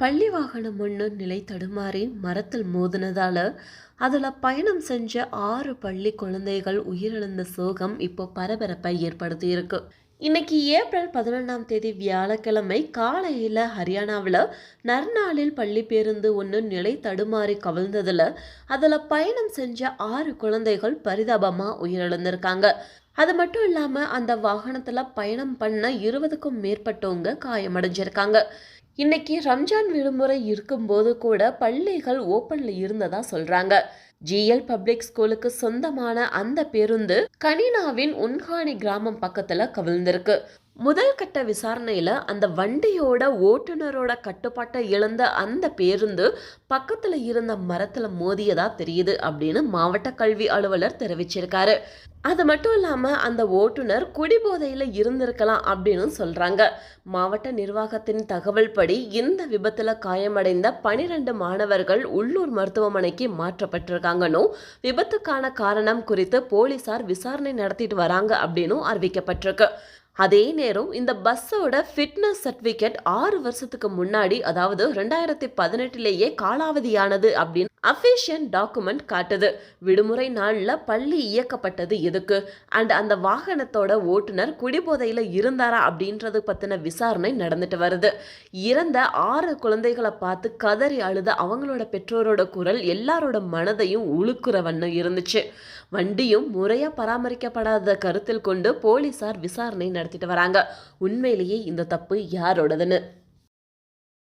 பள்ளி வாகனம் ஒன்று நிலை தடுமாறி மரத்தில் மோதினதால அதில் பயணம் செஞ்ச 6 பள்ளி குழந்தைகள் உயிரிழந்த சோகம் இப்போ பரபரப்பை ஏற்படுத்தியிருக்கு. இன்னைக்கு ஏப்ரல் 11ஆம் தேதி வியாழக்கிழமை காலையில் ஹரியானாவில் நர்னாலில் பள்ளி பேருந்து ஒன்று நிலை தடுமாறி கவிழ்ந்ததில் அதில் பயணம் செஞ்ச 6 குழந்தைகள் பரிதாபமாக உயிரிழந்திருக்காங்க. அது மட்டும் இல்லாமல் அந்த வாகனத்தில் பயணம் பண்ண 20க்கும் மேற்பட்டவங்க காயமடைஞ்சிருக்காங்க. இன்னைக்கு ரம்ஜான் விடுமுறை இருக்கும்போது கூட பள்ளிகள் ஓப்பன்ல இருந்ததா சொல்றாங்க. ஜிஎல் பப்ளிக் ஸ்கூலுக்கு சொந்தமான அந்த பேருந்து கனினாவின் உன்ஹானி கிராமம் பக்கத்துல கவிழ்ந்திருக்கு. முதல் கட்ட விசாரணையில அந்த வண்டியோட ஓட்டுநரோட கட்டுப்பாட்டை இழந்த அந்த பேருந்து பக்கத்துல இருந்த மரத்துல மோதியதா தெரியுது அப்படின்னு மாவட்ட கல்வி அலுவலர் தெரிவிச்சிருக்காரு. அது மட்டும் இல்லாம அந்த ஓட்டுநர் குடிபோதையில இருந்திருக்கலாம் அப்படின்னு சொல்றாங்க. மாவட்ட நிர்வாகத்தின் தகவல் படி இந்த விபத்துல காயமடைந்த 12 மாணவர்கள் உள்ளூர் மருத்துவமனைக்கு மாற்றப்பட்டிருக்காங்கன்னு, விபத்துக்கான காரணம் குறித்து போலீசார் விசாரணை நடத்திட்டு வராங்க அப்படின்னு அறிவிக்கப்பட்டிருக்கு. அதே நேரம் இந்த பஸ்ஸோட ஃபிட்னஸ் சர்டிஃபிகேட் 6 வருஷத்துக்கு முன்னாடி, அதாவது 2018லேயே காலாவதியானது அப்படின்னு அஃபிஷியல் டாக்குமெண்ட் காட்டுது. விடுமுறை நாளில் பள்ளி இயக்கப்பட்டது எதுக்கு, அண்ட் அந்த வாகனத்தோட ஓட்டுநர் குடிபோதையில் இருந்தாரா அப்படின்றது பற்றின விசாரணை நடந்துட்டு வருது. இறந்த 6 குழந்தைகளை பார்த்து கதறி அழுத அவங்களோட பெற்றோரோட குரல் எல்லாரோட மனதையும் உழுக்குற வண்ணம் இருந்துச்சு. வண்டியும் முறையாக பராமரிக்கப்படாத கருத்தில் கொண்டு போலீசார் விசாரணை நடத்திட்டு வராங்க. உண்மையிலேயே இந்த தப்பு யாரோடதுன்னு